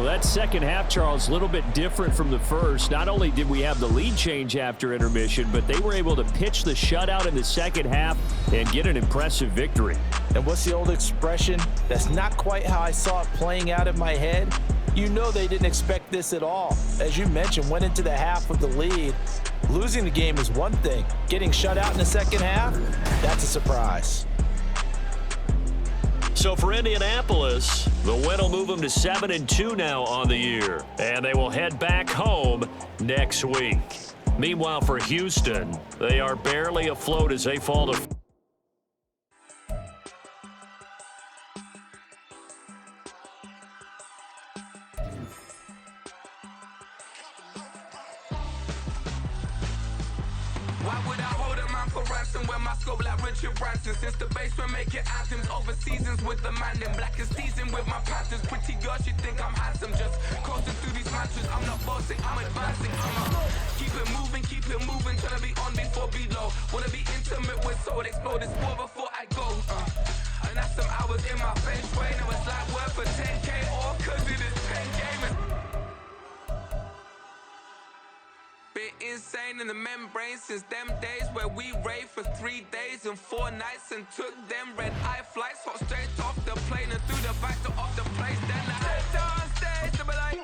That second half, Charles, a little bit different from the first. Not only did we have the lead change after intermission, but they were able to pitch the shutout in the second half and get an impressive victory. And what's the old expression? That's not quite how I saw it playing out in my head. You know they didn't expect this at all. As you mentioned, went into the half with the lead. Losing the game is one thing. Getting shut out in the second half, that's a surprise. So for Indianapolis, the win will move them to 7-2 now on the year, and they will head back home next week. Meanwhile, for Houston, they are barely afloat as they fall to since the basement making anthems over seasons with the man in black is seasoned with my patterns. Pretty girls, you think I'm handsome, just coasting through these matches. I'm not bossing, I'm advancing. Keep it moving, trying to be on before below. Wanna be intimate with soul, explore this war before I go. And that's some hours in my face way. Now it's like work for 10K or cause it is 10 gaming. Been insane in the membrane since them days where we raved for 3 days and 4 nights and took them red-eye flights, hot straight off the plane and through the back door of the place. Then I stepped on stage to be like,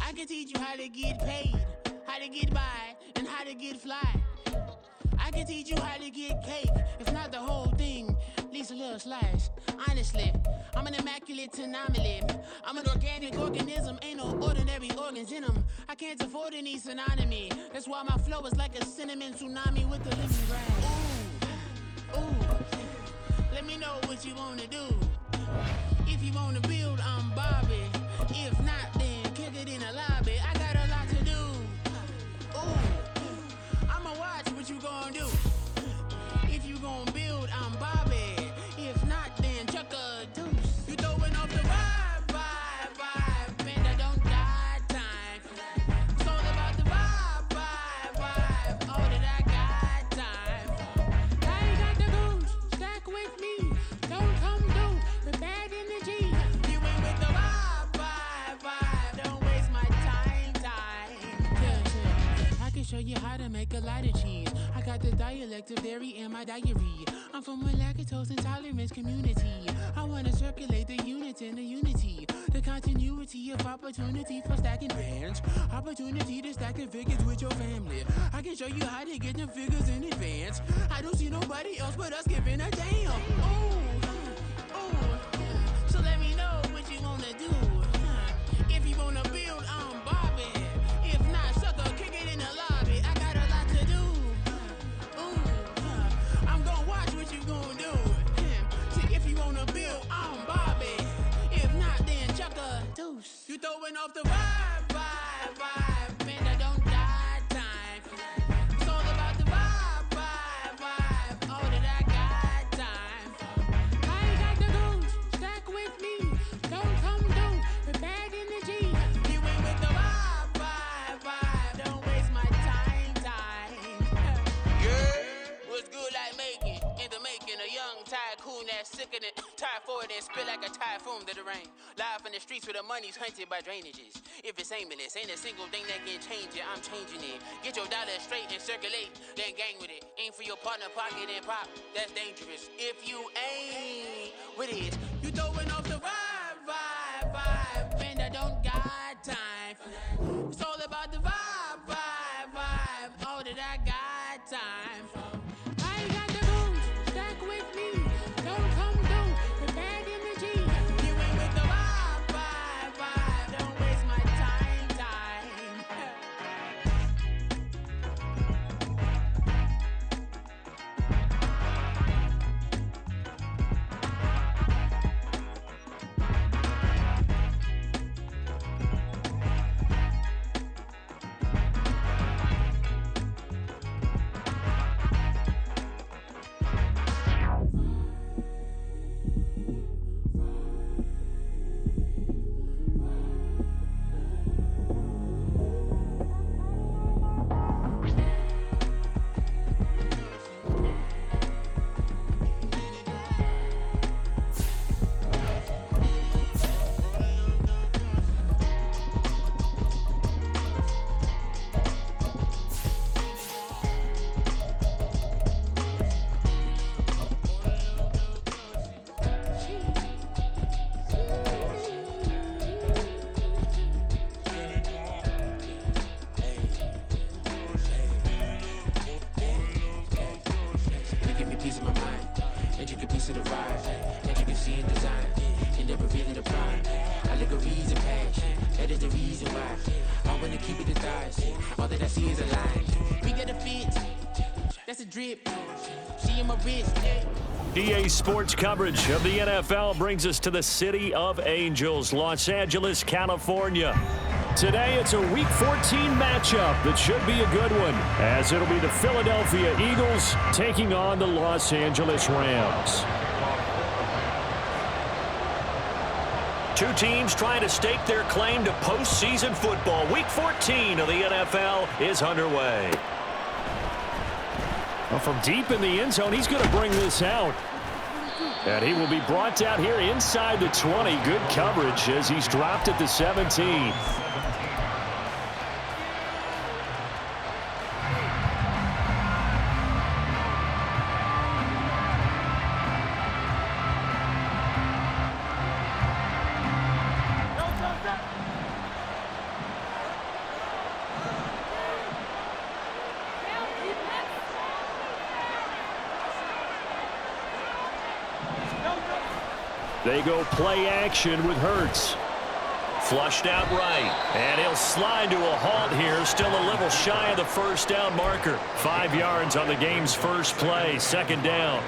I can teach you how to get paid, how to get by, and how to get fly. I can teach you how to get cake, if not the whole thing, at least a little slice. Honestly, I'm an immaculate anomaly. I'm an organic organism, ain't no ordinary organs in them. I can't afford any synonymy. That's why my flow is like a cinnamon tsunami with the lemongrass. Ooh, let me know what you wanna do. If you wanna build, I'm Bobby. If not, then kick it in the lobby. I got a lot to do. Ooh, I'ma watch what you gon' do. If you gon' build, I'm Bobby. If not, then chuck a deuce. You throwing off the vibe, and I don't got time. It's all about the vibe, all that I got time. I ain't got the goose, stack with me. Don't come through with bad energy. You ain't with the vibe, don't waste my time. Yeah. I can show you how to make a lot of cheese. I got the dialect of dairy in my diary. I'm from a lactose intolerance community. I wanna circulate the unity and the unity. The continuity of opportunity for stacking bands. Opportunity to stack the figures with your family. I can show you how to get the figures in advance. I don't see nobody else but us giving a damn. Ooh. So let me know what you wanna do. If you wanna build, I'm Bobby. If not, sucker, kick it in the lobby. I got a lot to do. I'm gonna watch what you gonna do. See, if you wanna build, I'm Bobby. If not, then chuck a deuce. You throwing off the vibe, and I don't got time. It's all about the vibe, all that I got time. I ain't got the goose, stack with me. Don't come through with bad energy. You ain't with the vibe, don't waste my time. Yeah, what's good like making? In the making, a young tycoon that's sick of it. Tie forward and spit like a typhoon to the rain. Live in the streets where the money's hunted by drainages. If it's aimless, ain't a single thing that can change it. I'm changing it. Get your dollar straight and circulate, then gang with it. Aim for your partner, pocket and pop. That's dangerous. If you ain't with it, you throwing off the vibe, and I don't got time for that. It's all about the vibe, all that I got time for. I ain't got the goose, stack with me. Don't come through with bad energy. You ain't with the vibe, don't waste my time. That's a drip. See in my wrist. EA Sports coverage of the NFL brings us to the City of Angels, Los Angeles, California. Today, it's a Week 14 matchup that should be a good one, as it'll be the Philadelphia Eagles taking on the Los Angeles Rams. Two teams trying to stake their claim to postseason football. Week 14 of the NFL is underway. Well, from deep in the end zone, he's going to bring this out. And he will be brought out here inside the 20. Good coverage as he's dropped at the 17. They go play action with Hurts. Flushed out right. And he'll slide to a halt here. Still a little shy of the first down marker. 5 yards on the game's first play. Second down.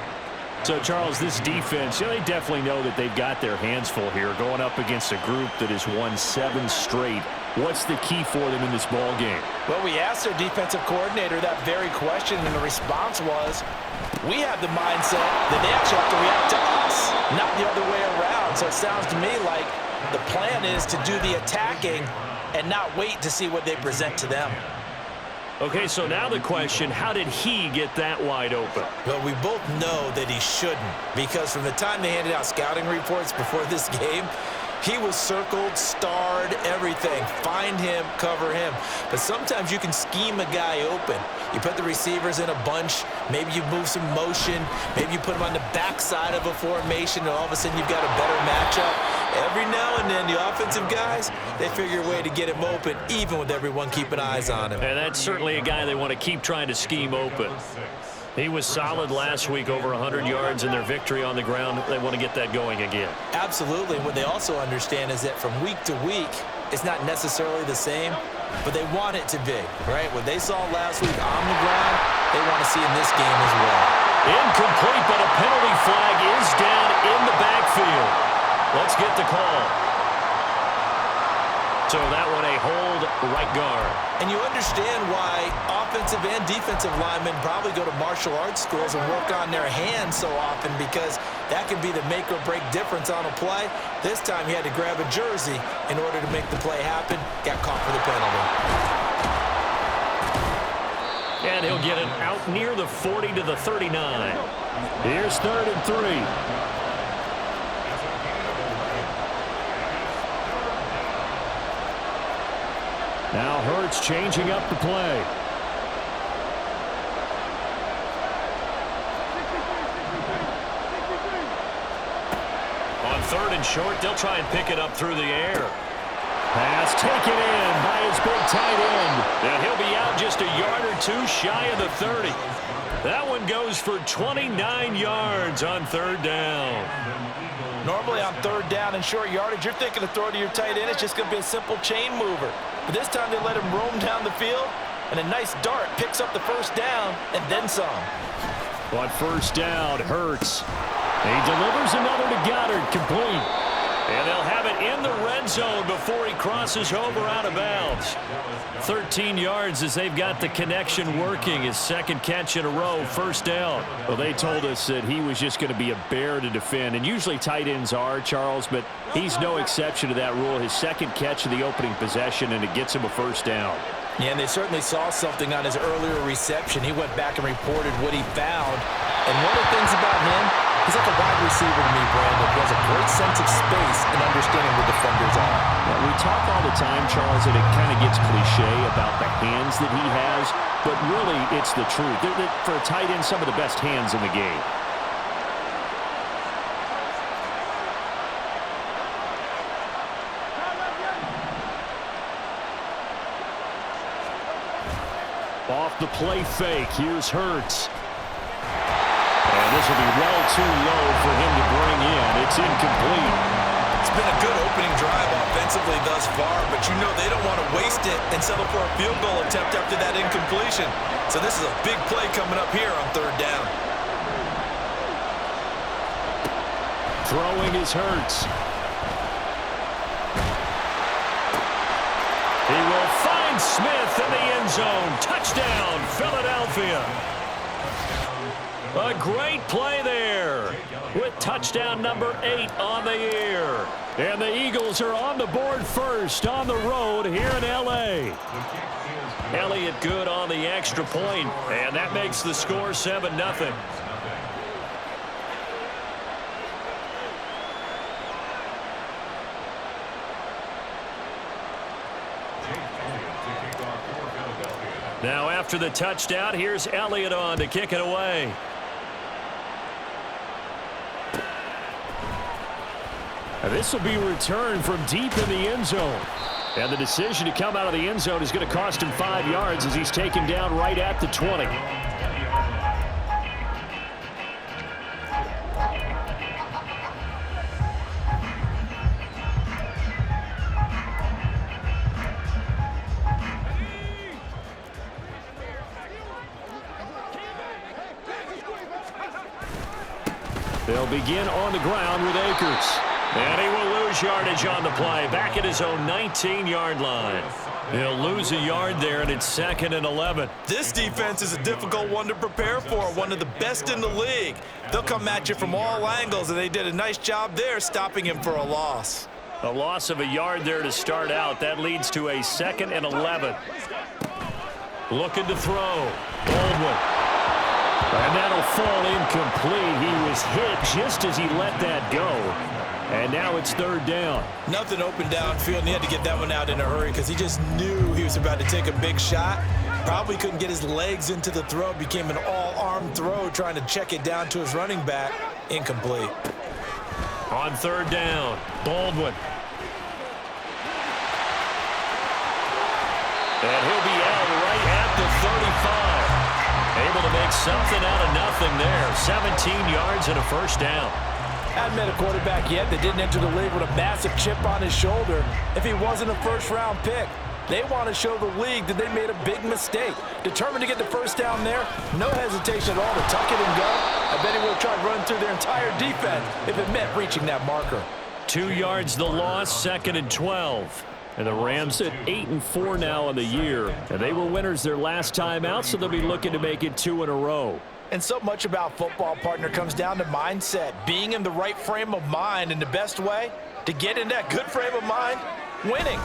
So, Charles, this defense, they definitely know that they've got their hands full here going up against a group that has won 7 straight. What's the key for them in this ball game? Well, we asked their defensive coordinator that very question, and the response was, we have the mindset that they actually have to react to us, not the other way around. So it sounds to me like the plan is to do the attacking and not wait to see what they present to them. Okay, so now the question, how did he get that wide open? Well, we both know that he shouldn't, because from the time they handed out scouting reports before this game, he was circled, starred, everything. Find him, cover him. But sometimes you can scheme a guy open. You put the receivers in a bunch. Maybe you move some motion. Maybe you put them on the backside of a formation, and all of a sudden you've got a better matchup. Every now and then, the offensive guys, they figure a way to get him open, even with everyone keeping eyes on him. And that's certainly a guy they want to keep trying to scheme open. He was solid last week, over 100 yards in their victory on the ground. They want to get that going again. Absolutely. What they also understand is that from week to week, it's not necessarily the same, but they want it to be, right? What they saw last week on the ground, they want to see in this game as well. Incomplete, but a penalty flag is down in the backfield. Let's get the call. So that one a hold right guard. And you understand why offensive and defensive linemen probably go to martial arts schools and work on their hands so often, because that can be the make or break difference on a play. This time he had to grab a jersey in order to make the play happen. Got caught for the penalty. And he'll get it out near the 40 to the 39. Here's 3rd and 3. Now Hurts changing up the play. On 3rd and short, they'll try and pick it up through the air. Pass taken in by his big tight end. And he'll be out just a yard or two shy of the 30. That one goes for 29 yards on 3rd down. Normally on 3rd down and short yardage, you're thinking to throw to your tight end. It's just going to be a simple chain mover. But this time they let him roam down the field, and a nice dart picks up the 1st down and then some. On 1st down, Hurts. He delivers another to Goddard, complete. And they'll have it in the red zone before he crosses over out of bounds. 13 yards as they've got the connection working. His 2nd catch in a row, 1st down. Well, they told us that he was just going to be a bear to defend. And usually tight ends are, Charles, but he's no exception to that rule. His 2nd catch of the opening possession, and it gets him a 1st down. Yeah, and they certainly saw something on his earlier reception. He went back and reported what he found. And one of the things about him, he's like a wide receiver to me, Brandon. He has a great sense of space and understanding where defenders are. Well, we talk all the time, Charles, and it kind of gets cliche about the hands that he has, but really it's the truth. They're, for a tight end, some of the best hands in the game. Off the play fake, here's Hurts. And this will be well too low for him to bring in. It's incomplete. It's been a good opening drive offensively thus far, but you know they don't want to waste it and settle for a field goal attempt after that incompletion. So this is a big play coming up here on third down. Throwing is Hurts. He will find Smith in the end zone. Touchdown, Philadelphia. A great play there with touchdown number 8 on the year. And the Eagles are on the board first on the road here in L.A. Elliott good on the extra point, and that makes the score 7-0. Now after the touchdown, here's Elliott on to kick it away. And this will be returned from deep in the end zone. And the decision to come out of the end zone is going to cost him 5 yards as he's taken down right at the 20. They'll begin on the ground with Akers. And he will lose yardage on the play, back at his own 19-yard line. He'll lose a yard there, and it's 2nd and 11. This defense is a difficult one to prepare for, one of the best in the league. They'll come at you from all angles, and they did a nice job there stopping him for a loss. A loss of a yard there to start out. That leads to a 2nd and 11. Looking to throw. Baldwin. And that'll fall incomplete. He was hit just as he let that go. And now it's 3rd down. Nothing open downfield, and he had to get that one out in a hurry because he just knew he was about to take a big shot. Probably couldn't get his legs into the throw. Became an all-arm throw trying to check it down to his running back. Incomplete. On 3rd down, Baldwin. And he'll be out right at the 35. Able to make something out of nothing there. 17 yards and a first down. Hadn't met a quarterback yet that didn't enter the league with a massive chip on his shoulder if he wasn't a first-round pick. They want to show the league that they made a big mistake. Determined to get the first down there, no hesitation at all to tuck it and go. I bet he would have tried running through their entire defense if it meant reaching that marker. 2 yards the loss, 2nd and 12. And the Rams at 8-4 now on the year. And they were winners their last time out, so they'll be looking to make it 2 in a row. And so much about football, partner, comes down to mindset. Being in the right frame of mind, and the best way to get in that good frame of mind, winning.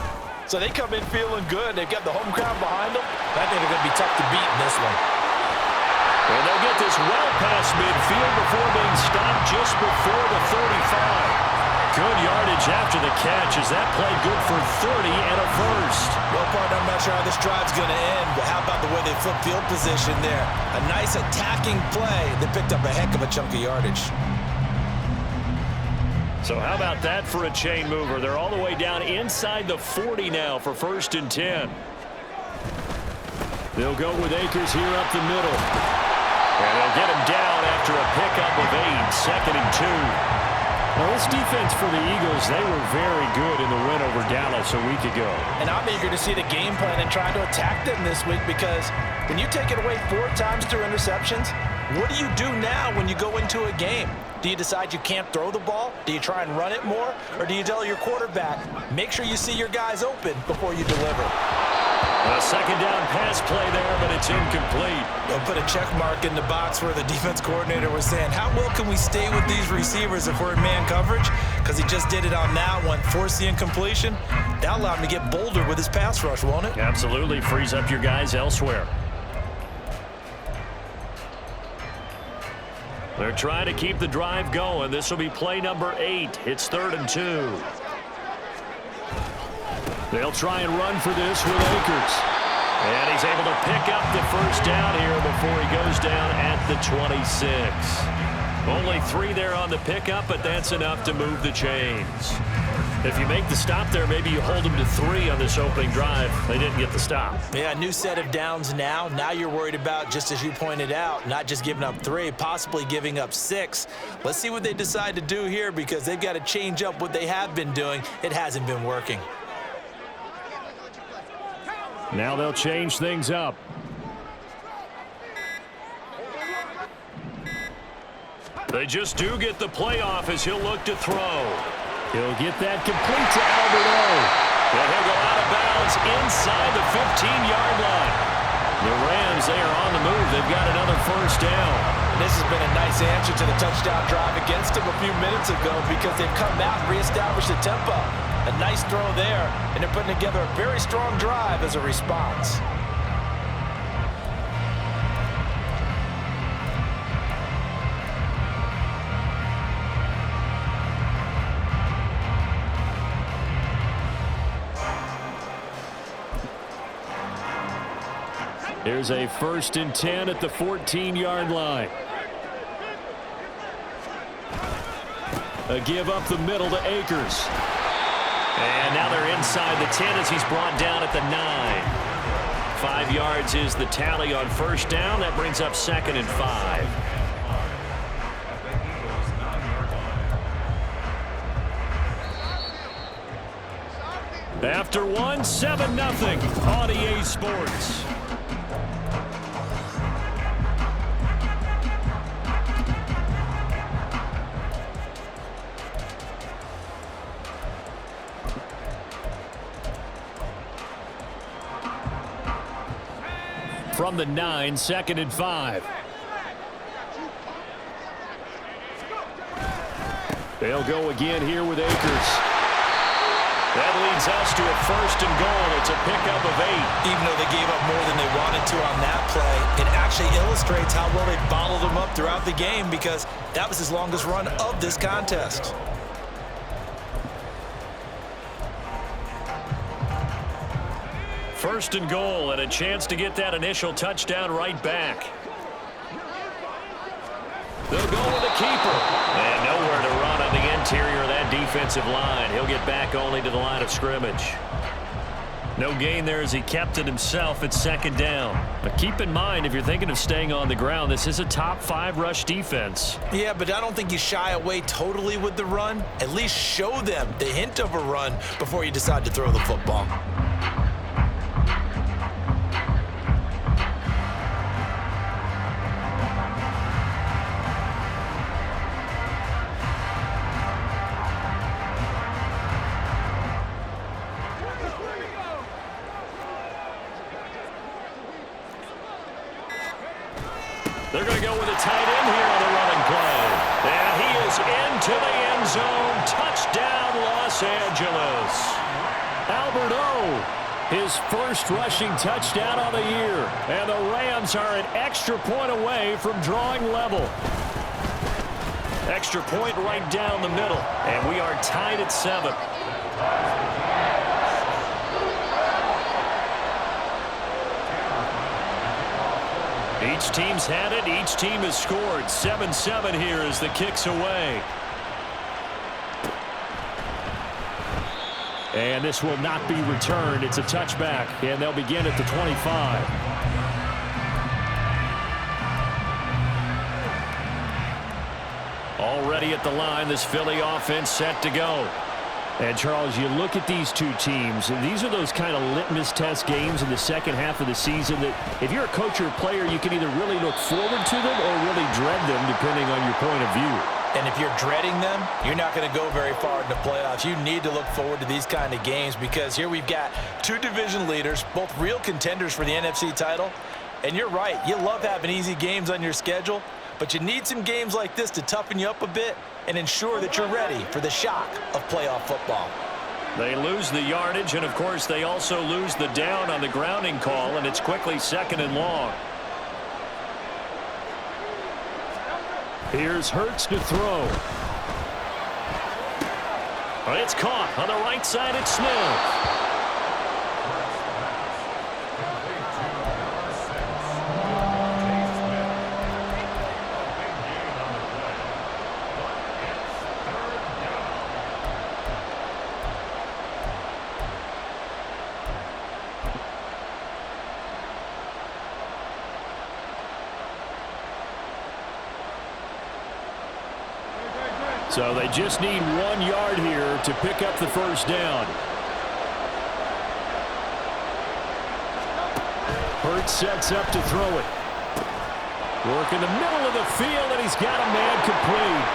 So they come in feeling good. They've got the home crowd behind them. I think they're going to be tough to beat in this one. And they'll get this well past midfield before being stopped just before the 35. Good yardage after the catch as that play good for 30 and a first. Well, partner, I'm not sure how this drive's going to end, but how about the way they flip field position there? A nice attacking play that picked up a heck of a chunk of yardage. So how about that for a chain mover? They're all the way down inside the 40 now for 1st and 10. They'll go with Akers here up the middle. And they'll get him down after a pickup of 8, 2nd and 2. Well, this defense for the Eagles, they were very good in the win over Dallas a week ago. And I'm eager to see the game plan and try to attack them this week because when you take it away 4 times through interceptions, what do you do now when you go into a game? Do you decide you can't throw the ball? Do you try and run it more? Or do you tell your quarterback, make sure you see your guys open before you deliver? A 2nd down pass play there, but it's incomplete. They'll put a check mark in the box where the defense coordinator was saying, how well can we stay with these receivers if we're in man coverage? Because he just did it on that one, forced the incompletion. That'll allow him to get bolder with his pass rush, won't it? Absolutely, frees up your guys elsewhere. They're trying to keep the drive going. This will be play number 8. It's 3rd and 2. They'll try and run for this with Akers. And he's able to pick up the first down here before he goes down at the 26. Only 3 there on the pickup, but that's enough to move the chains. If you make the stop there, maybe you hold them to 3 on this opening drive. They didn't get the stop. Yeah, new set of downs now. Now you're worried about, just as you pointed out, not just giving up 3, possibly giving up 6. Let's see what they decide to do here, because they've got to change up what they have been doing. It hasn't been working. Now they'll change things up. They just do get the playoff as he'll look to throw. He'll get that complete to Alberto. And he'll go out of bounds inside the 15-yard line. The Rams, they are on the move. They've got another first down. This has been a nice answer to the touchdown drive against them a few minutes ago, because they've come out and reestablished the tempo. A nice throw there, and they're putting together a very strong drive as a response. Here's a 1st and 10 at the 14-yard line. A give up the middle to Akers. And now they're inside the 10 as he's brought down at the 9. 5 yards is the tally on first down. That brings up 2nd and 5. After 1, 7-0 on EA Sports. From the 9, 2nd and 5. They'll go again here with Akers. That leads us to a 1st and goal. It's a pickup of 8. Even though they gave up more than they wanted to on that play, it actually illustrates how well they bottled them up throughout the game, because that was his longest run of this contest. First and goal, and a chance to get that initial touchdown right back. They'll go with the keeper. And nowhere to run on the interior of that defensive line. He'll get back only to the line of scrimmage. No gain there as he kept it himself at 2nd down. But keep in mind, if you're thinking of staying on the ground, this is a top 5 rush defense. Yeah, but I don't think you shy away totally with the run. At least show them the hint of a run before you decide to throw the football. They're going to go with a tight end here on the running play. And he is into the end zone. Touchdown, Los Angeles. Alberto, his first rushing touchdown of the year. And the Rams are an extra point away from drawing level. Extra point right down the middle. And we are tied at 7. Each team's had it. Each team has scored. 7-7 here as the kick's away. And this will not be returned. It's a touchback, and they'll begin at the 25. Already at the line, this Philly offense set to go. And, Charles, you look at these two teams, and these are those kind of litmus test games in the second half of the season that if you're a coach or a player, you can either really look forward to them or really dread them, depending on your point of view. And if you're dreading them, you're not going to go very far in the playoffs. You need to look forward to these kind of games, because here we've got 2 division leaders, both real contenders for the NFC title. And you're right, you love having easy games on your schedule, but you need some games like this to toughen you up a bit and ensure that you're ready for the shock of playoff football. They lose the yardage, and, of course, they also lose the down on the grounding call, and it's quickly 2nd and long. Here's Hurts to throw. It's caught on the right side. It's Smith. So they just need 1 yard here to pick up the first down. Hurts sets up to throw it. Work in the middle of the field, and he's got a man complete.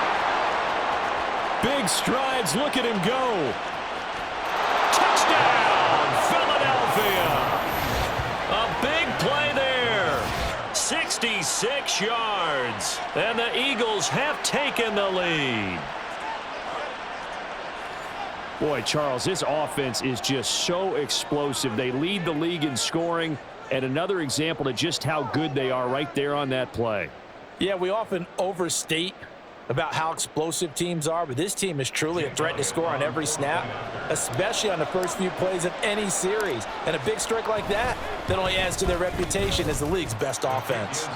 Big strides. Look at him go. Touchdown, Philadelphia. A big play there. 66 yards. And the Eagles have taken the lead. Boy, Charles, this offense is just so explosive. They lead the league in scoring. And another example of just how good they are right there on that play. Yeah, we often overstate about how explosive teams are, but this team is truly a threat to score on every snap, especially on the first few plays of any series. And a big strike like that only adds to their reputation as the league's best offense.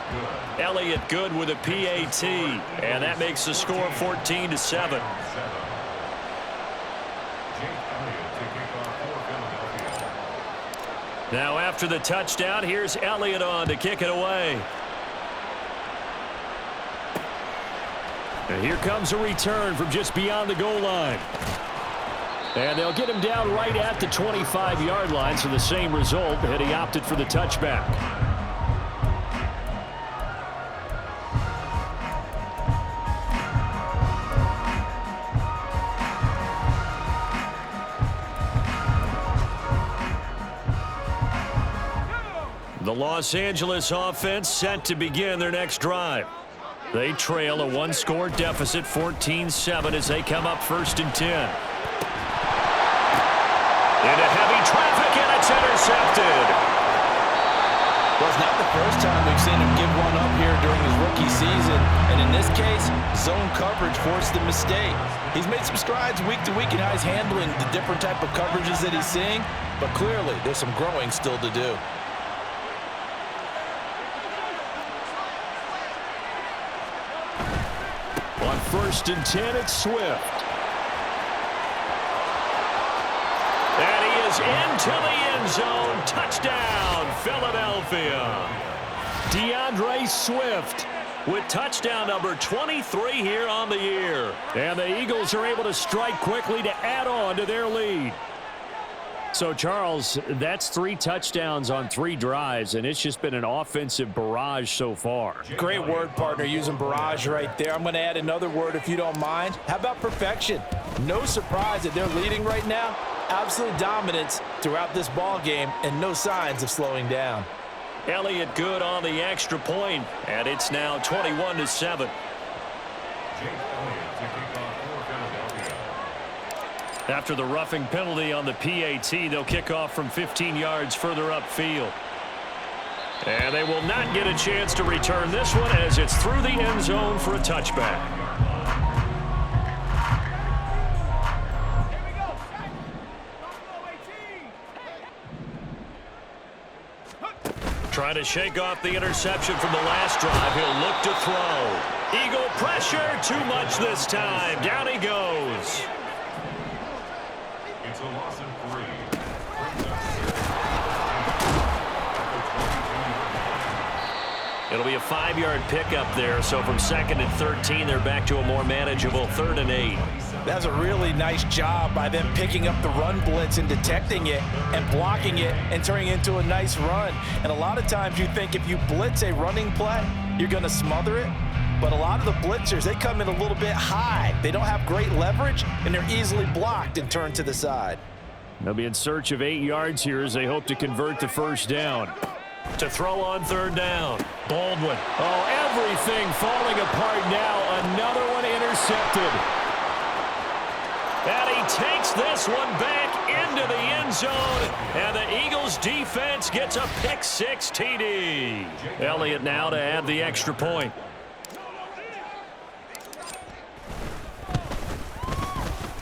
Elliott good with a PAT, and that makes the score 14-7. Now after the touchdown, here's Elliott on to kick it away. And here comes a return from just beyond the goal line. And they'll get him down right at the 25-yard line, so the same result, and he opted for the touchback. The Los Angeles offense set to begin their next drive. They trail a one-score deficit, 14-7, as they come up 1st and 10. Into heavy traffic, and it's intercepted. Well, it's not the first time we've seen him give one up here during his rookie season. And in this case, zone coverage forced the mistake. He's made some strides week to week in how he's handling the different type of coverages that he's seeing. But clearly, there's some growing still to do. On 1st and 10, it's Swift. And he is into the end zone. Touchdown, Philadelphia. DeAndre Swift with touchdown number 23 here on the year. And the Eagles are able to strike quickly to add on to their lead. So, Charles, that's 3 touchdowns on 3 drives, and it's just been an offensive barrage so far. Great word, partner, using barrage right there. I'm going to add another word if you don't mind. How about perfection? No surprise that they're leading right now. Absolute dominance throughout this ball game, and no signs of slowing down. Elliott good on the extra point, and it's now 21-7. After the roughing penalty on the PAT, they'll kick off from 15 yards further upfield. And they will not get a chance to return this one as it's through the end zone for a touchback. Trying to shake off the interception from the last drive. He'll look to throw. Eagle pressure, too much this time. Down he goes. It's a loss of 3. It'll be a 5-yard pickup there, so from 2nd and 13, they're back to a more manageable 3rd and 8. That's a really nice job by them picking up the run blitz and detecting it and blocking it and turning it into a nice run. And a lot of times you think if you blitz a running play, you're going to smother it. But a lot of the blitzers, they come in a little bit high. They don't have great leverage, and they're easily blocked and turned to the side. They'll be in search of 8 yards here as they hope to convert the first down. To throw on 3rd down. Baldwin. Oh, everything falling apart now. Another one intercepted. And he takes this one back into the end zone. And the Eagles defense gets a pick-6 TD. Elliott now to add the extra point.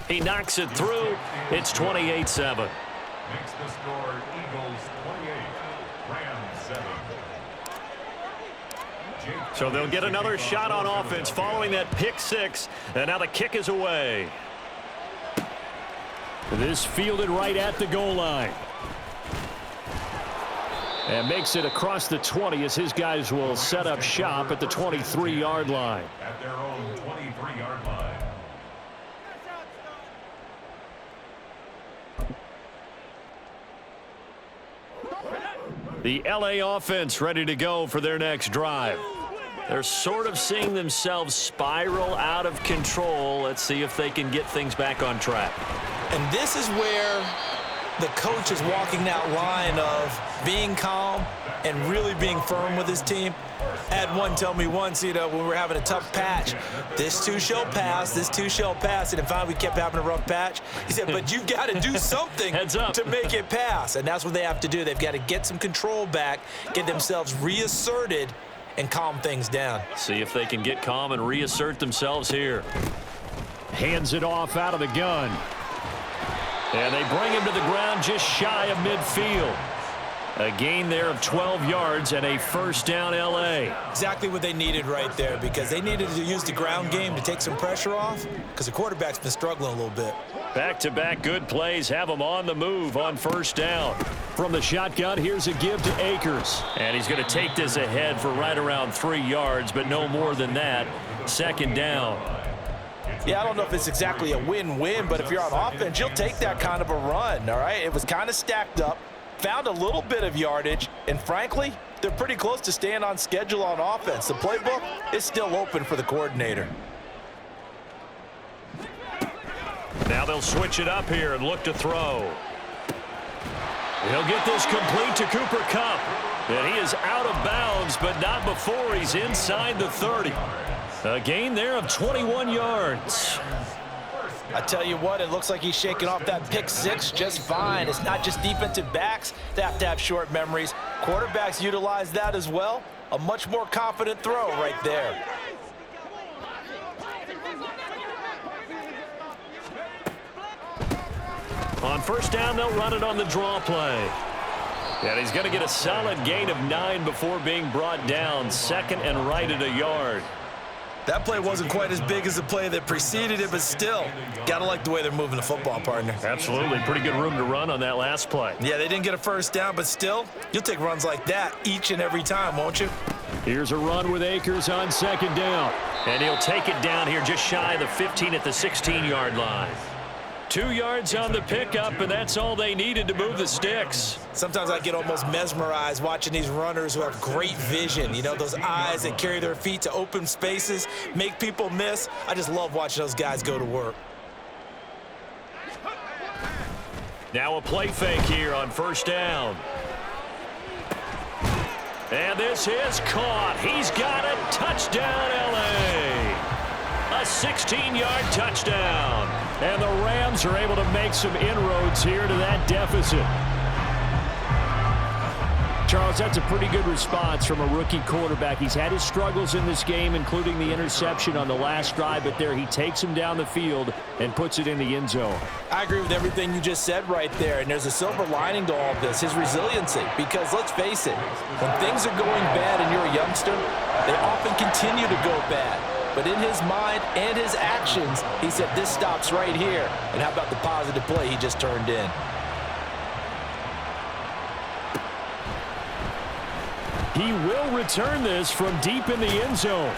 He knocks it through. It's 28-7. Makes the score Eagles 28, Rams 7. So they'll get another shot on offense following that pick-6. And now the kick is away. This fielded right at the goal line. And makes it across the 20 as his guys will set up shop at the 23-yard line. At their own 23-yard line. The LA offense ready to go for their next drive. They're sort of seeing themselves spiral out of control. Let's see if they can get things back on track. And this is where the coach is walking that line of being calm and really being firm with his team. I had one tell me once, when we were having a tough patch, this too shall pass, this too shall pass, and finally we kept having a rough patch. He said, but you've got to do something to make it pass, and that's what they have to do. They've got to get some control back, get themselves reasserted, and calm things down. See if they can get calm and reassert themselves here. Hands it off out of the gun. And they bring him to the ground just shy of midfield. A gain there of 12 yards and a first down LA. Exactly what they needed right there, because they needed to use the ground game to take some pressure off, because the quarterback's been struggling a little bit. Back-to-back good plays have him on the move on first down. From the shotgun, here's a give to Akers. And he's going to take this ahead for right around 3 yards, but no more than that. Second down. Yeah, I don't know if it's exactly a win-win, but if you're on offense, you'll take that kind of a run, all right? It was kind of stacked up, found a little bit of yardage, and frankly, they're pretty close to staying on schedule on offense. The playbook is still open for the coordinator. Now they'll switch it up here and look to throw. He'll get this complete to Cooper Kupp. And he is out of bounds, but not before he's inside the 30. A gain there of 21 yards. I tell you what, it looks like he's shaking off that pick six just fine. It's not just defensive backs that have to have short memories. Quarterbacks utilize that as well. A much more confident throw right there. On first down, they'll run it on the draw play. And he's going to get a solid gain of 9 before being brought down. Second and right at a yard. That play wasn't quite as big as the play that preceded it, but still, gotta like the way they're moving the football, partner. Absolutely. Pretty good room to run on that last play. Yeah, they didn't get a first down, but still, you'll take runs like that each and every time, won't you? Here's a run with Akers on second down. And he'll take it down here just shy of the 15 at the 16-yard line. 2 yards on the pickup, and that's all they needed to move the sticks. Sometimes I get almost mesmerized watching these runners who have great vision. You know, those eyes that carry their feet to open spaces, make people miss. I just love watching those guys go to work. Now a play fake here on first down. And this is caught. He's got it. Touchdown, LA. A 16-yard touchdown. And the Rams are able to make some inroads here to that deficit. Charles, that's a pretty good response from a rookie quarterback. He's had his struggles in this game, including the interception on the last drive, but there he takes him down the field and puts it in the end zone. I agree with everything you just said right there, and there's a silver lining to all of this, his resiliency. Because let's face it, when things are going bad and you're a youngster, they often continue to go bad. But in his mind and his actions, he said, this stops right here. And how about the positive play he just turned in? He will return this from deep in the end zone.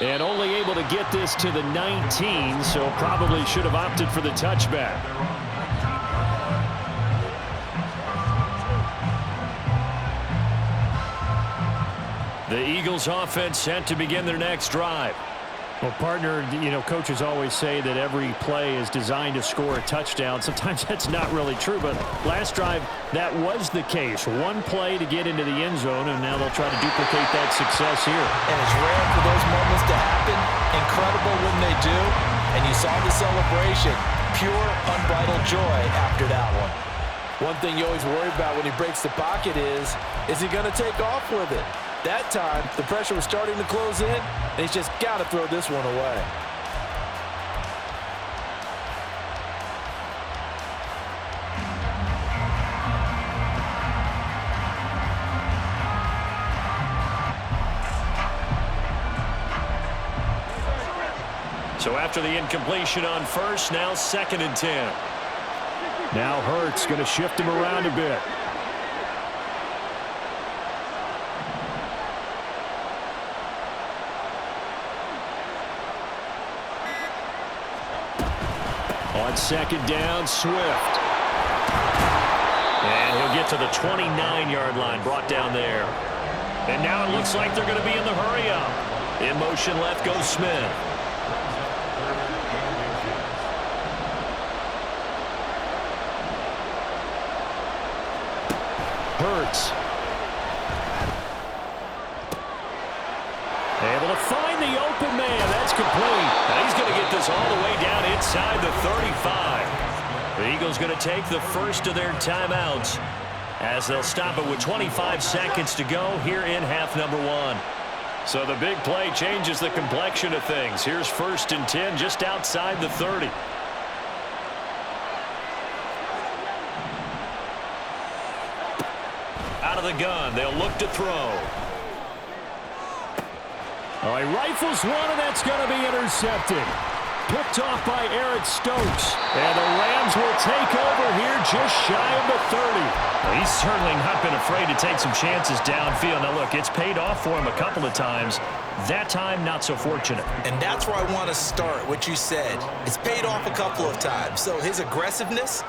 And only able to get this to the 19, so probably should have opted for the touchback. The Eagles offense set to begin their next drive. Well, partner, coaches always say that every play is designed to score a touchdown. Sometimes that's not really true, but last drive, that was the case. One play to get into the end zone, and now they'll try to duplicate that success here. And it's rare for those moments to happen. Incredible when they do. And you saw the celebration. Pure, unbridled joy after that one. One thing you always worry about when he breaks the pocket is he going to take off with it? That time, the pressure was starting to close in, and he's just got to throw this one away. So after the incompletion on first, now 2nd and 10. Now Hurts going to shift him around a bit. On second down, Swift. And he'll get to the 29-yard line, brought down there. And now it looks like they're going to be in the hurry-up. In motion left goes Smith. Hurts. Able to find the open man. That's complete. Now he's going to get this all the way down inside the 35. The Eagles going to take the first of their timeouts as they'll stop it with 25 seconds to go here in half number 1. So the big play changes the complexion of things. Here's 1st and 10 just outside the 30. Out of the gun. They'll look to throw. Oh, he rifles one, and that's going to be intercepted. Picked off by Eric Stokes. And the Rams will take over here just shy of the 30. He's certainly not been afraid to take some chances downfield. Now, look, it's paid off for him a couple of times. That time, not so fortunate. And that's where I want to start, what you said. It's paid off a couple of times. So his aggressiveness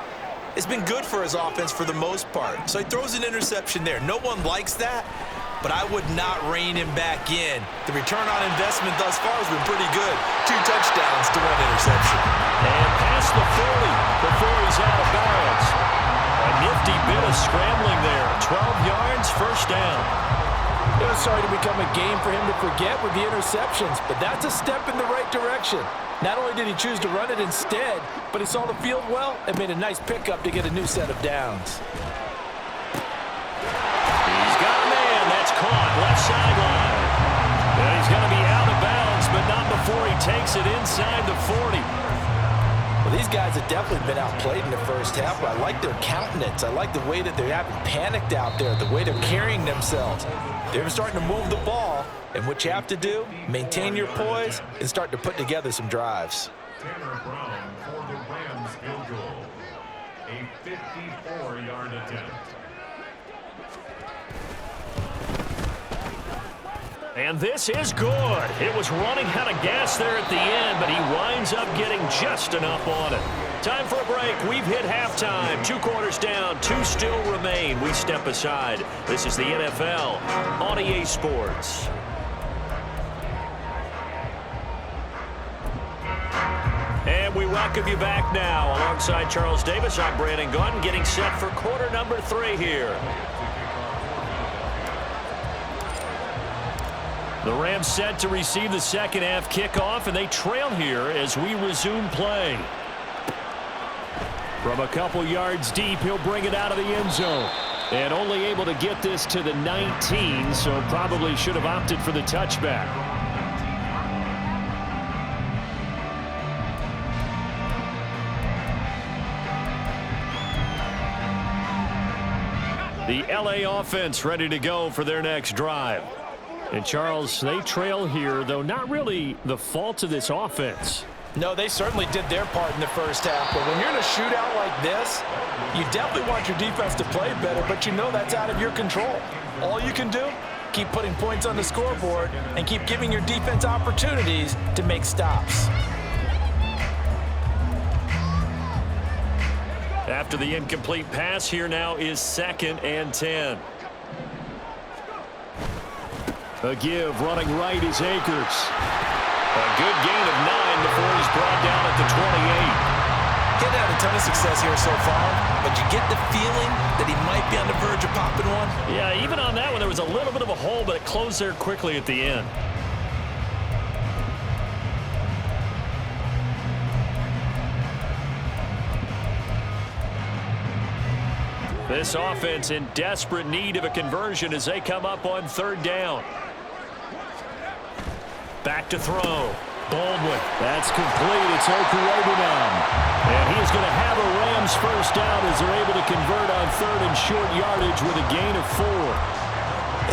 has been good for his offense for the most part. So he throws an interception there. No one likes that, but I would not rein him back in. The return on investment thus far has been pretty good. 2 touchdowns to 1 interception. And past the 40 before he's out of bounds. A nifty bit of scrambling there. 12 yards, first down. It was starting to become a game for him to forget with the interceptions, but that's a step in the right direction. Not only did he choose to run it instead, but he saw the field well and made a nice pickup to get a new set of downs. He's got a man. That's caught. Left sideline. And he's going to be out of bounds, but not before he takes it inside the 40. Well, these guys have definitely been outplayed in the first half, but I like their countenance. I like the way that they haven't panicked out there, the way they're carrying themselves. They're starting to move the ball, and what you have to do, maintain your poise and start to put together some drives. Tanner Brown for the Rams field goal. A 54-yard attempt. And this is good. It was running out of gas there at the end, but he winds up getting just enough on it. Time for a break. We've hit halftime. 2 quarters down, 2 still remain. We step aside. This is the NFL on EA Sports. And we welcome you back now. Alongside Charles Davis, I'm Brandon Gunn, getting set for quarter number 3 here. The Rams set to receive the second half kickoff, and they trail here as we resume play. From a couple yards deep, he'll bring it out of the end zone. And only able to get this to the 19, so probably should have opted for the touchback. The LA offense ready to go for their next drive. And Charles, they trail here, though not really the fault of this offense. No, they certainly did their part in the first half, but when you're in a shootout like this, you definitely want your defense to play better, but you know that's out of your control. All you can do, keep putting points on the scoreboard and keep giving your defense opportunities to make stops. After the incomplete pass, here now is 2nd and 10. A give, running right is Akers. A good gain of 9 before he's brought down at the 28. He's had a ton of success here so far, but you get the feeling that he might be on the verge of popping one. Yeah, even on that one, there was a little bit of a hole, but it closed there quickly at the end. This offense in desperate need of a conversion as they come up on 3rd down. Back to throw. Baldwin. That's complete. It's Okurebunan. And he is going to have a Rams first down as they're able to convert on 3rd and short yardage with a gain of 4.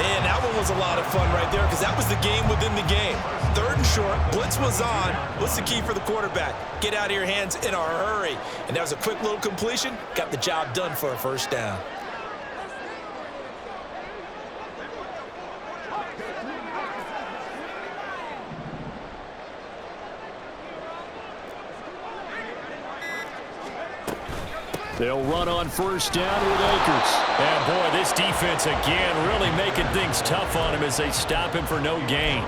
And that one was a lot of fun right there because that was the game within the game. 3rd and short. Blitz was on. What's the key for the quarterback? Get out of your hands in a hurry. And that was a quick little completion. Got the job done for a first down. They'll run on first down with Akers. And boy, this defense again really making things tough on him as they stop him for no gain.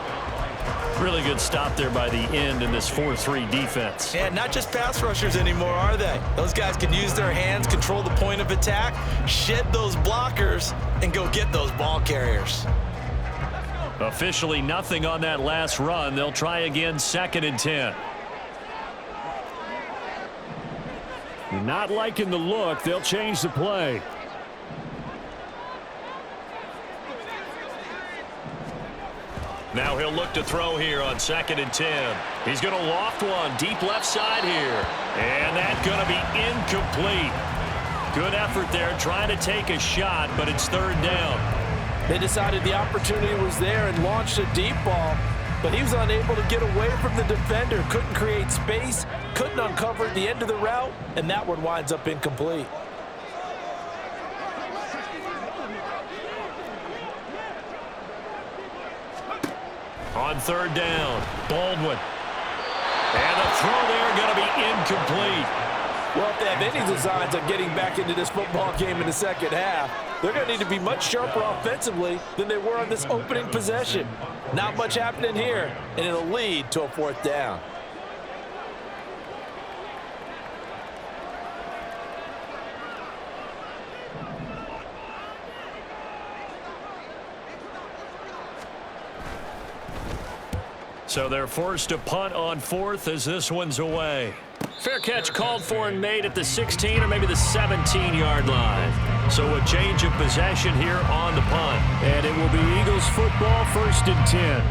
Really good stop there by the end in this 4-3 defense. And not just pass rushers anymore, are they? Those guys can use their hands, control the point of attack, shed those blockers, and go get those ball carriers. Officially nothing on that last run. They'll try again, 2nd and 10. Not liking the look. They'll change the play. Now he'll look to throw here on 2nd and 10. He's going to loft one deep left side here. And that's going to be incomplete. Good effort there trying to take a shot, but it's 3rd down. They decided the opportunity was there and launched a deep ball, but he was unable to get away from the defender. Couldn't create space, couldn't uncover at the end of the route, and that one winds up incomplete. On 3rd down, Baldwin. And the throw there going to be incomplete. Well, if they have any designs on getting back into this football game in the second half, they're going to need to be much sharper offensively than they were on this opening possession. Not much happening here, and it'll lead to a 4th down. So they're forced to punt on 4th as this one's away. Fair catch called for and made at the 16 or maybe the 17-yard line. So a change of possession here on the punt. And it will be Eagles football, 1st and 10.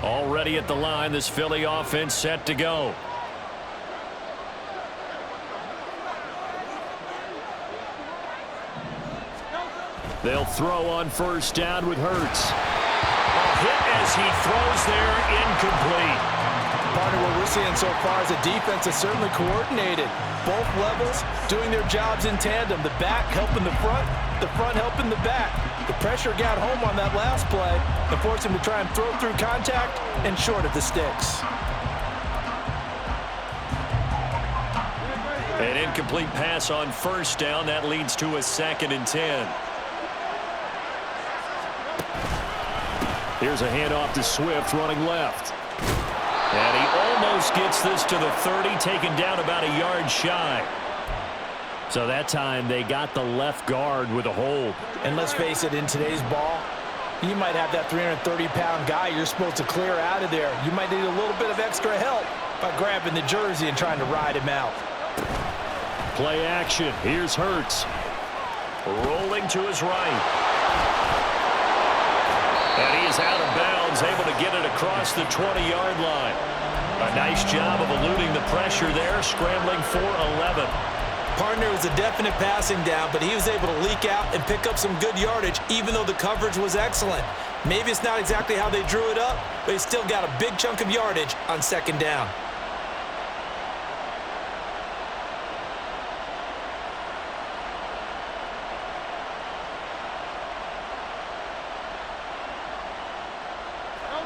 Already at the line, this Philly offense set to go. They'll throw on first down with Hurts. A hit as he throws there, incomplete. Partner, what we're seeing so far is the defense is certainly coordinated. Both levels doing their jobs in tandem. The back helping the front helping the back. The pressure got home on that last play and forced him to try and throw through contact and short of the sticks. An incomplete pass on first down. That leads to a 2nd and 10. Here's a handoff to Swift running left. And he almost gets this to the 30, taken down about a yard shy. So that time they got the left guard with a hold. And let's face it, in today's ball, you might have that 330-pound guy you're supposed to clear out of there. You might need a little bit of extra help by grabbing the jersey and trying to ride him out. Play action. Here's Hurts. Rolling to his right. And he is out of bounds, able to get it across the 20-yard line. A nice job of eluding the pressure there, scrambling for 11. Partner, was a definite passing down, but he was able to leak out and pick up some good yardage, even though the coverage was excellent. Maybe it's not exactly how they drew it up, but he still got a big chunk of yardage on 2nd down.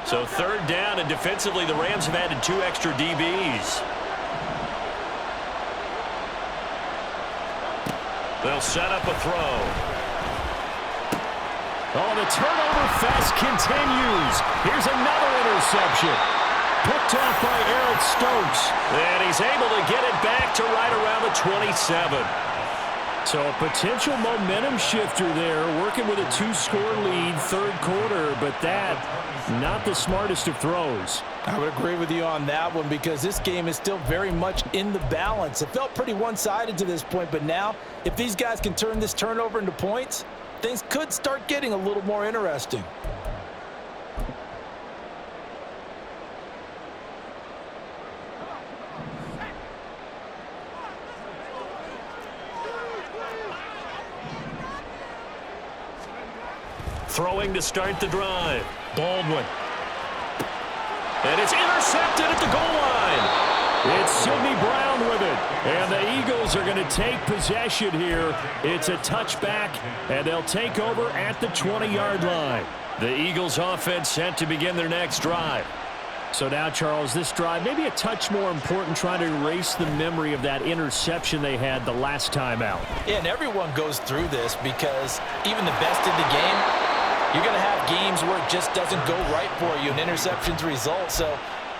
So 3rd down, and defensively, the Rams have added 2 extra DBs. They'll set up a throw. Oh, the turnover fest continues. Here's another interception. Picked off by Eric Stokes. And he's able to get it back to right around the 27. So a potential momentum shifter there, working with a 2-score lead, 3rd quarter, but that, not the smartest of throws. I would agree with you on that one because this game is still very much in the balance. It felt pretty one-sided to this point, but now, if these guys can turn this turnover into points, things could start getting a little more interesting. Throwing to start the drive. Baldwin. And it's intercepted at the goal line. It's Sidney Brown with it. And the Eagles are going to take possession here. It's a touchback, and they'll take over at the 20-yard line. The Eagles offense set to begin their next drive. So now, Charles, this drive maybe a touch more important, trying to erase the memory of that interception they had the last time out. Yeah, and everyone goes through this because even the best in the game, you're going to have games where it just doesn't go right for you and interceptions result. So,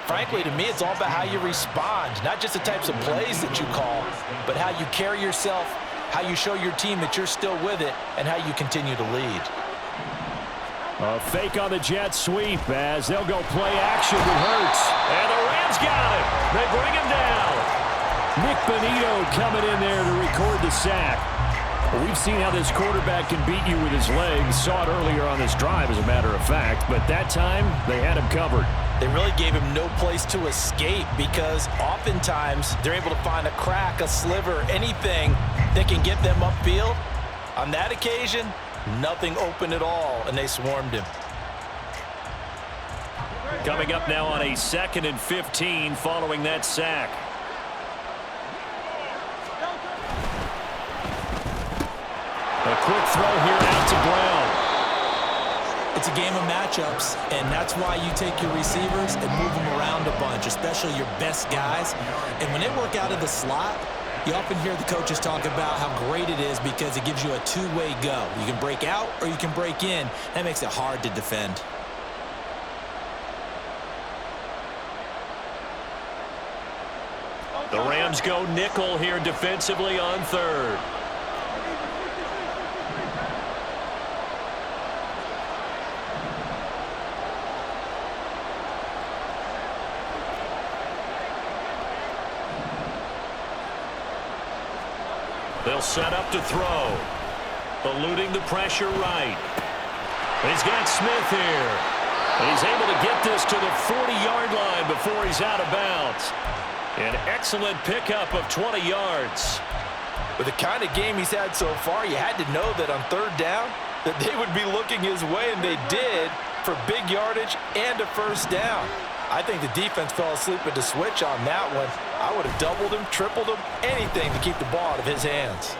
frankly, to me, it's all about how you respond, not just the types of plays that you call, but how you carry yourself, how you show your team that you're still with it, and how you continue to lead. A fake on the jet sweep as they'll go play action with Hurts. And the Rams got it. They bring him down. Nick Bonito coming in there to record the sack. Well, we've seen how this quarterback can beat you with his legs. Saw it earlier on this drive, as a matter of fact. But that time, they had him covered. They really gave him no place to escape because oftentimes they're able to find a crack, a sliver, anything that can get them upfield. On that occasion, nothing open at all, and they swarmed him. Coming up now on a 2nd and 15 following that sack. A quick throw here out to Brown. It's a game of matchups, and that's why you take your receivers and move them around a bunch, especially your best guys. And when they work out of the slot, you often hear the coaches talk about how great it is because it gives you a two-way go. You can break out or you can break in. That makes it hard to defend. The Rams go nickel here defensively on 3rd. They'll set up to throw. Eluding the pressure right. He's got Smith here. And he's able to get this to the 40-yard line before he's out of bounds. An excellent pickup of 20 yards. With the kind of game he's had so far, you had to know that on 3rd down that they would be looking his way, and they did, for big yardage and a 1st down. I think the defense fell asleep at the switch on that one. I would have doubled him, tripled him, anything to keep the ball out of his hands.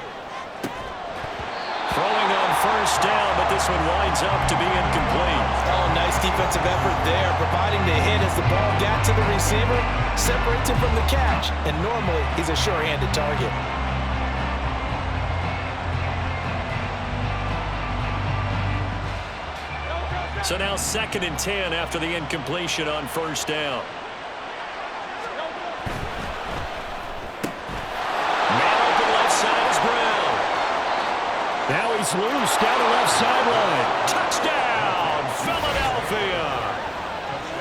Throwing on 1st down, but this one winds up to be incomplete. Oh, nice defensive effort there, providing the hit as the ball got to the receiver, separates him from the catch, and normally he's a sure-handed target. So now 2nd and 10 after the incompletion on 1st down. Man open left side is Brown. Now he's loose down the left sideline. Touchdown, Philadelphia.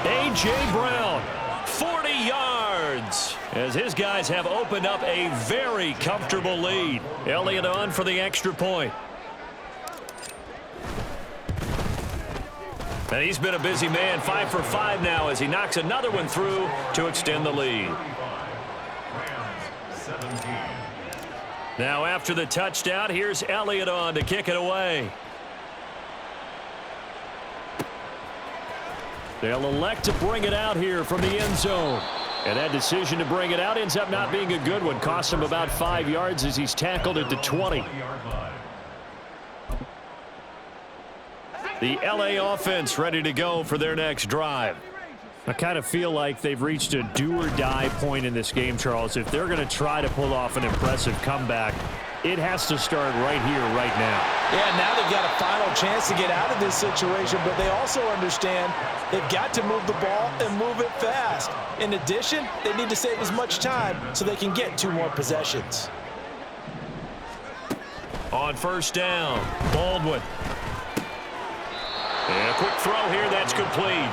A.J. Brown. 40 yards as his guys have opened up a very comfortable lead. Elliott on for the extra point. And he's been a busy man, 5 for 5 now as he knocks another one through to extend the lead. Now after the touchdown, here's Elliott on to kick it away. They'll elect to bring it out here from the end zone. And that decision to bring it out ends up not being a good one. Costs him about 5 yards as he's tackled at the 20. The LA offense ready to go for their next drive. I kind of feel like they've reached a do-or-die point in this game, Charles. If they're going to try to pull off an impressive comeback, it has to start right here, right now. Yeah, now they've got a final chance to get out of this situation, but they also understand they've got to move the ball and move it fast. In addition, they need to save as much time so they can get 2 more possessions. On 1st down, Baldwin. And a quick throw here, that's complete.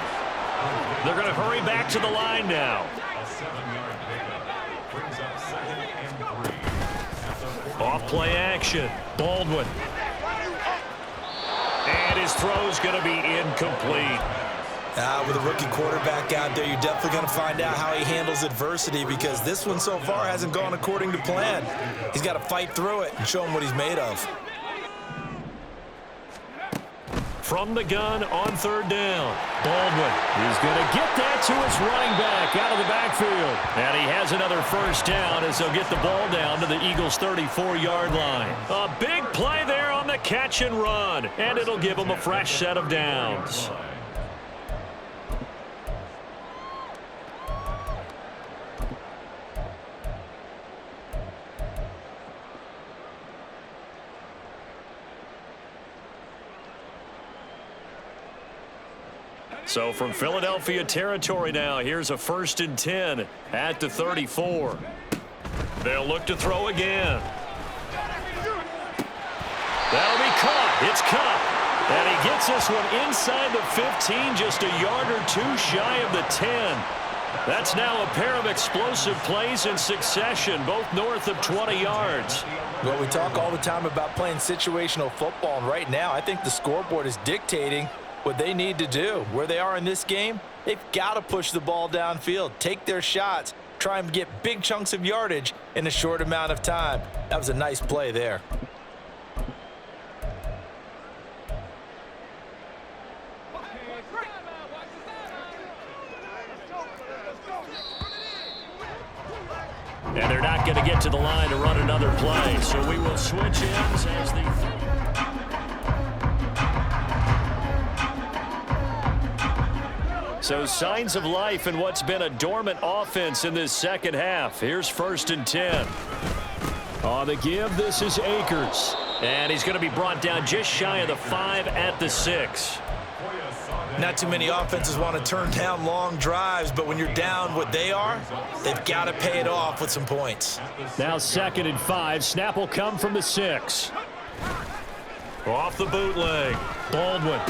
They're going to hurry back to the line now. A 7-yard pickup brings up 2nd and 3. Off play action, Baldwin. And his throw's going to be incomplete. With a rookie quarterback out there, you're definitely going to find out how he handles adversity because this one so far hasn't gone according to plan. He's got to fight through it and show him what he's made of. From the gun on 3rd down, Baldwin. He's going to get that to his running back out of the backfield. And he has another 1st down as they'll get the ball down to the Eagles' 34-yard line. A big play there on the catch and run, and it'll give them a fresh set of downs. So from Philadelphia territory now, here's a 1st and 10 at the 34. They'll look to throw again. That'll be caught. It's caught. And he gets this one inside the 15, just a yard or two shy of the 10. That's now a pair of explosive plays in succession, both north of 20 yards. Well, we talk all the time about playing situational football, and right now I think the scoreboard is dictating what they need to do. Where they are in this game, they've got to push the ball downfield, take their shots, try and get big chunks of yardage in a short amount of time. That was a nice play there. And they're not going to get to the line to run another play, so we will switch ends as the... So signs of life in what's been a dormant offense in this second half. Here's 1st and 10. On the give, this is Akers. And he's going to be brought down just shy of the 5 at the 6. Not too many offenses want to turn down long drives, but when you're down what they are, they've got to pay it off with some points. Now 2nd and 5. Snap will come from the 6. Off the bootleg. Baldwin.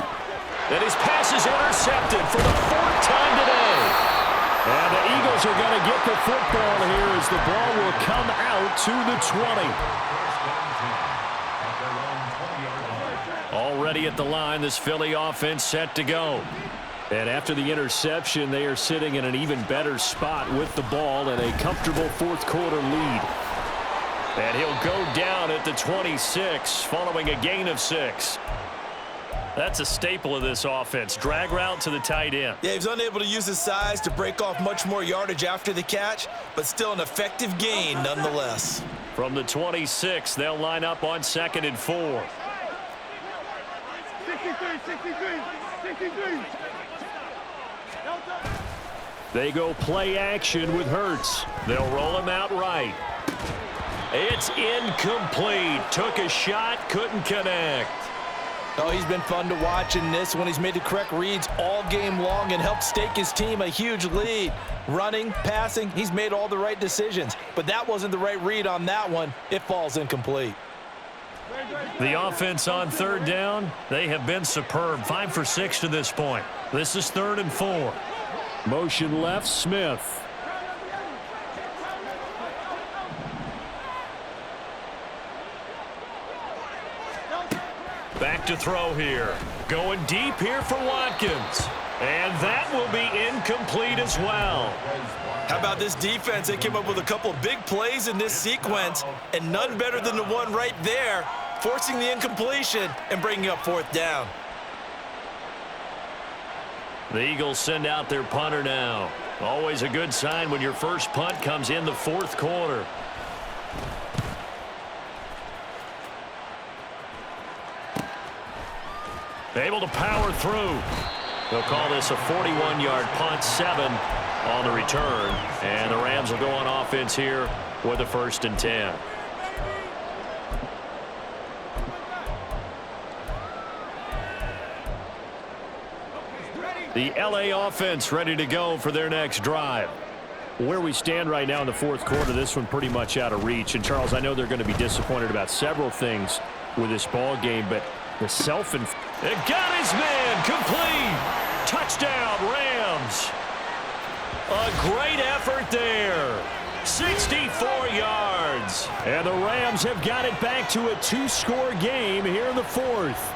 And his pass is intercepted for the 4th time today. And the Eagles are going to get the football here as the ball will come out to the 20. Already at the line, this Philly offense set to go. And after the interception, they are sitting in an even better spot with the ball and a comfortable 4th quarter lead. And he'll go down at the 26 following a gain of 6. That's a staple of this offense. Drag route to the tight end. Yeah, he's unable to use his size to break off much more yardage after the catch, but still an effective gain nonetheless. From the 26, they'll line up on 2nd and 4. 63. They go play action with Hurts. They'll roll him out right. It's incomplete. Took a shot, couldn't connect. Oh, he's been fun to watch in this one. He's made the correct reads all game long and helped stake his team a huge lead. Running, passing, he's made all the right decisions. But that wasn't the right read on that one. It falls incomplete. The offense on 3rd down, they have been superb. 5 for 6 to this point. This is 3rd and 4. Motion left, Smith. Back to throw here. Going deep here for Watkins. And that will be incomplete as well. How about this defense? They came up with a couple of big plays in this sequence, and none better than the one right there, forcing the incompletion and bringing up 4th down. The Eagles send out their punter now. Always a good sign when your first punt comes in the 4th quarter. Able to power through. They'll call this a 41-yard punt, 7 on the return. And the Rams will go on offense here with a 1st and 10. The LA offense ready to go for their next drive. Where we stand right now in the 4th quarter, this one pretty much out of reach. And, Charles, I know they're going to be disappointed about several things with this ball game, but the It got his man complete. Touchdown, Rams. A great effort there. 64 yards. And the Rams have got it back to a 2-score game here in the 4th.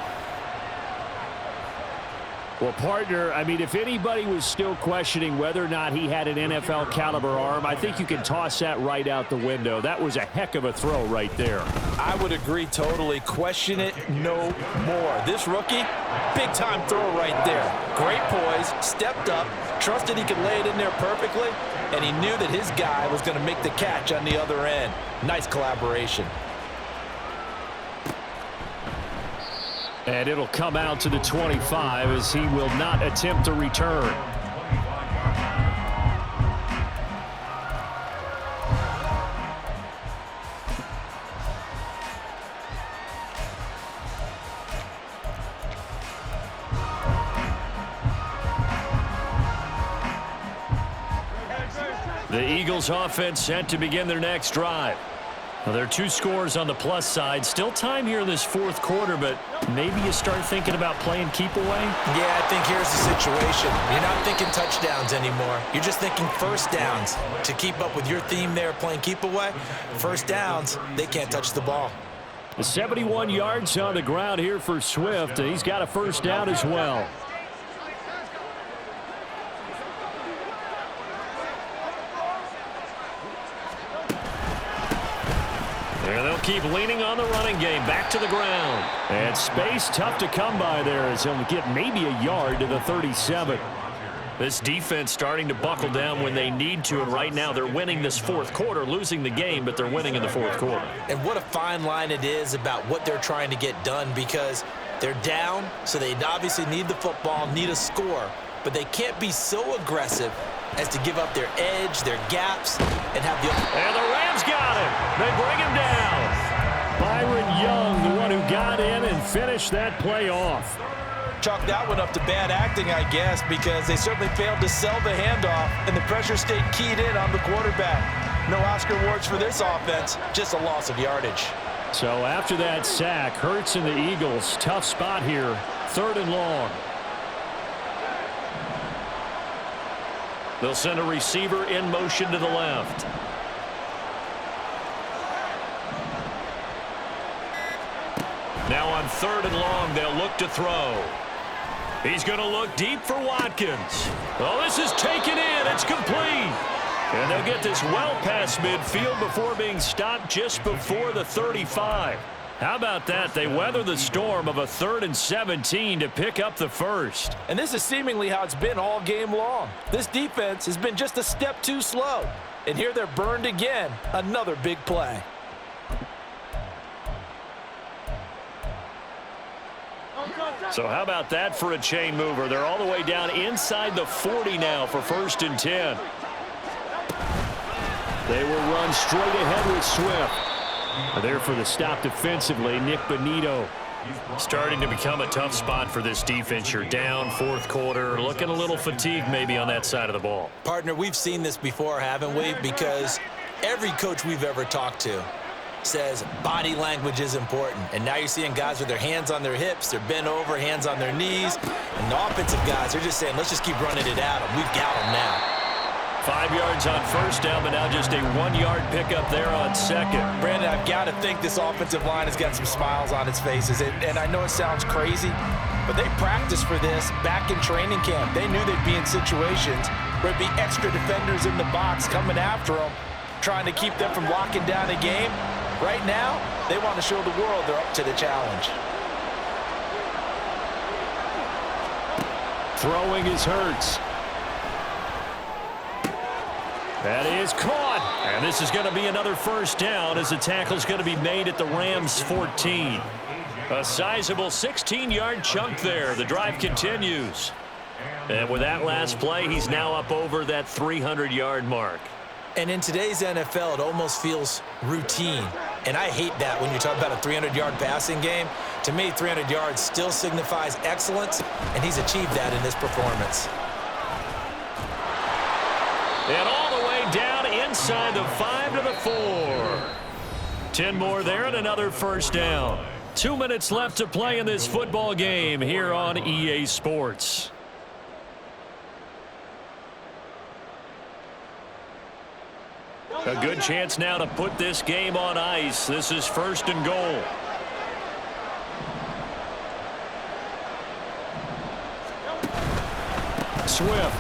Well, partner, I mean, if anybody was still questioning whether or not he had an NFL caliber arm, I think you can toss that right out the window. That was a heck of a throw right there. I would agree totally. Question it no more. This rookie, big-time throw right there. Great poise, stepped up, trusted he could lay it in there perfectly, and he knew that his guy was going to make the catch on the other end. Nice collaboration. And it'll come out to the 25 as he will not attempt to return. The Eagles offense set to begin their next drive. Well, there are 2 scores on the plus side. Still time here in this fourth quarter, but maybe you start thinking about playing keep away? Yeah, I think here's the situation. You're not thinking touchdowns anymore. You're just thinking first downs. To keep up with your theme there, playing keep away, first downs, they can't touch the ball. 71 yards on the ground here for Swift. He's got a first down as well. And they'll keep leaning on the running game. Back to the ground. And space tough to come by there as he'll get maybe a yard to the 37. This defense starting to buckle down when they need to, and right now they're winning this fourth quarter, losing the game, but they're winning in the fourth quarter. And what a fine line it is about what they're trying to get done, because they're down, so they obviously need the football, need a score, but they can't be so aggressive as to give up their edge, their gaps, and have the... And the Rams got him. They bring him down. Byron Young, the one who got in and finished that play off. Chalk that one up to bad acting, I guess, because they certainly failed to sell the handoff, and the pressure stayed keyed in on the quarterback. No Oscar awards for this offense, just a loss of yardage. So after that sack, Hurts and the Eagles, tough spot here, 3rd and long. They'll send a receiver in motion to the left. Now on 3rd and long, they'll look to throw. He's going to look deep for Watkins. Oh, this is taken in. It's complete. And they'll get this well past midfield before being stopped just before the 35. How about that? They weather the storm of a 3rd and 17 to pick up the first. And this is seemingly how it's been all game long. This defense has been just a step too slow. And here they're burned again. Another big play. So how about that for a chain mover? They're all the way down inside the 40 now for 1st and 10. They will run straight ahead with Swift. There for the stop defensively, Nick Bonito. Starting to become a tough spot for this defense. You're down 4th quarter, looking a little fatigued maybe on that side of the ball. Partner, we've seen this before, haven't we? Because every coach we've ever talked to says body language is important. And now you're seeing guys with their hands on their hips, they're bent over, hands on their knees. And the offensive guys, they're just saying, let's just keep running it at them. We've got them now. 5 yards on 1st down, but now just a 1-yard pickup there on 2nd. Brandon, I've got to think this offensive line has got some smiles on its faces. And I know it sounds crazy, but they practiced for this back in training camp. They knew they'd be in situations where it'd be extra defenders in the box coming after them, trying to keep them from locking down a game. Right now, they want to show the world they're up to the challenge. Throwing is Hurts. That is caught. And this is going to be another 1st down as the tackle's going to be made at the Rams 14. A sizable 16-yard chunk there. The drive continues. And with that last play, he's now up over that 300-yard mark. And in today's NFL, it almost feels routine. And I hate that when you talk about a 300-yard passing game. To me, 300 yards still signifies excellence, and he's achieved that in this performance. And all the way down inside the 5 to the 4. 10 more there and another 1st down. 2 minutes left to play in this football game here on EA Sports. A good chance now to put this game on ice. This is 1st and goal. Swift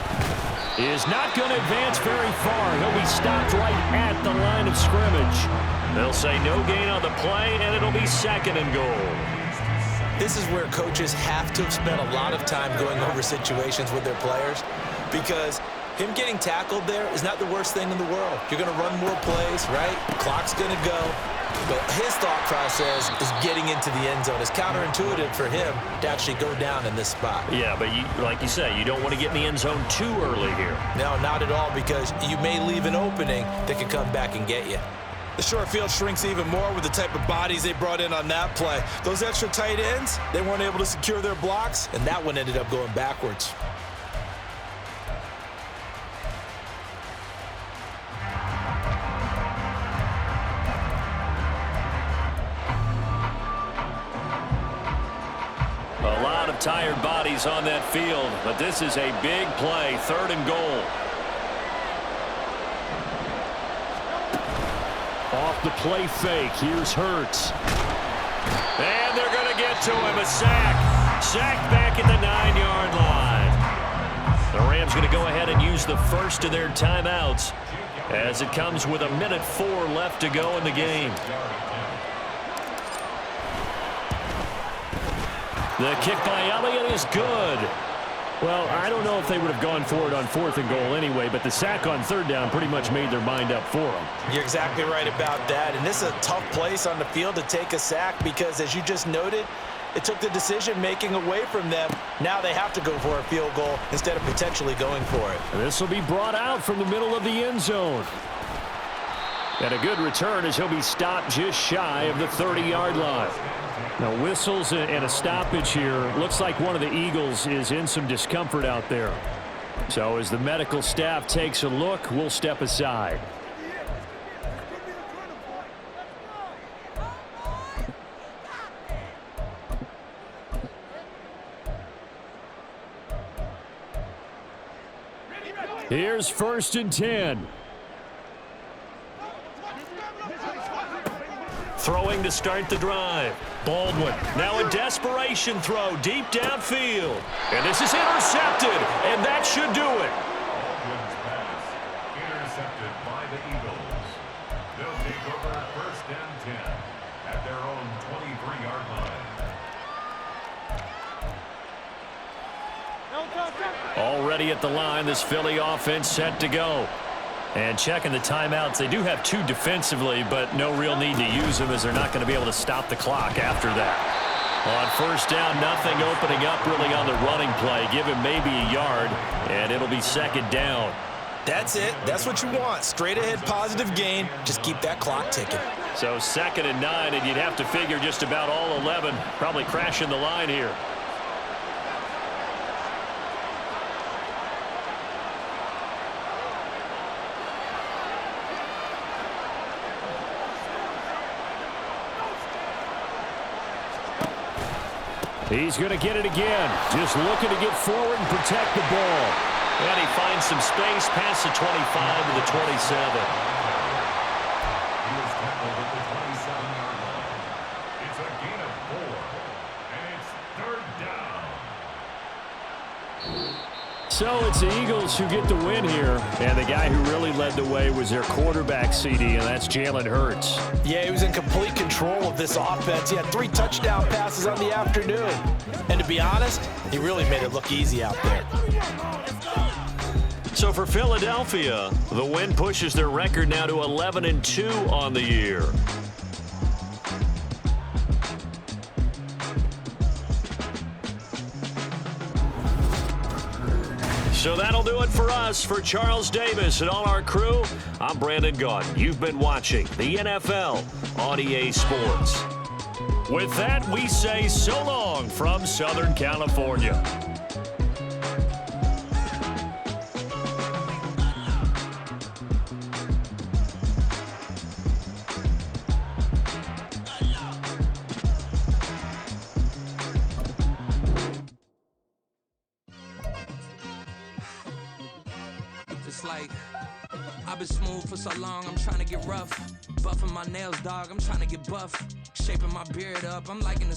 is not going to advance very far. He'll be stopped right at the line of scrimmage. They'll say no gain on the play, and it'll be 2nd and goal. This is where coaches have to have spent a lot of time going over situations with their players, because him getting tackled there is not the worst thing in the world. You're going to run more plays, right? Clock's going to go. But his thought process is getting into the end zone. It's counterintuitive for him to actually go down in this spot. Yeah, but like you say, you don't want to get in the end zone too early here. No, not at all, because you may leave an opening that could come back and get you. The short field shrinks even more with the type of bodies they brought in on that play. Those extra tight ends, they weren't able to secure their blocks, and that one ended up going backwards. of tired bodies on that field, but this is a big play, 3rd and goal. Off the play fake, here's Hurts. And they're going to get to him, a sack. Sacked back at the 9-yard line. The Rams going to go ahead and use the first of their timeouts as it comes with 1:04 left to go in the game. The kick by Elliott is good. Well, I don't know if they would have gone for it on 4th and goal anyway, but the sack on 3rd down pretty much made their mind up for them. You're exactly right about that. And this is a tough place on the field to take a sack because, as you just noted, it took the decision-making away from them. Now they have to go for a field goal instead of potentially going for it. This will be brought out from the middle of the end zone. And a good return as he'll be stopped just shy of the 30-yard line. Now, whistles and a stoppage here. Looks like one of the Eagles is in some discomfort out there. So as the medical staff takes a look, we'll step aside. Here's 1st and 10. Throwing to start the drive. Baldwin, now a desperation throw deep downfield. And this is intercepted, and that should do it. Baldwin's pass intercepted by the Eagles. They'll take over 1st and 10 at their own 23-yard line. Already at the line, this Philly offense set to go. And checking the timeouts, they do have 2 defensively, but no real need to use them as they're not going to be able to stop the clock after that. On 1st down, nothing opening up really on the running play. Give him maybe a yard, and it'll be 2nd down. That's it. That's what you want. Straight ahead positive gain. Just keep that clock ticking. So 2nd and 9, and you'd have to figure just about all 11 probably crashing the line here. He's going to get it again. Just looking to get forward and protect the ball. And he finds some space past the 25 to the 27. He was tackled at the 27-yard line. It's a gain of 4, and it's 3rd down. So it's the Eagles who get the win here. And the guy who really led the way was their quarterback, CD, and that's Jalen Hurts. Yeah, he was in complete control of this offense. He had 3 touchdown passes on the afternoon. And to be honest, he really made it look easy out there. So for Philadelphia, the win pushes their record now to 11-2 on the year. So that'll do it for us. For Charles Davis and all our crew, I'm Brandon Gaudin. You've been watching the NFL on EA Sports. With that, we say so long from Southern California. It's like, I've been smooth for so long, I'm trying to get rough. Buffing my nails, dog, I'm trying to get buff. Shaping my beard up, I'm liking the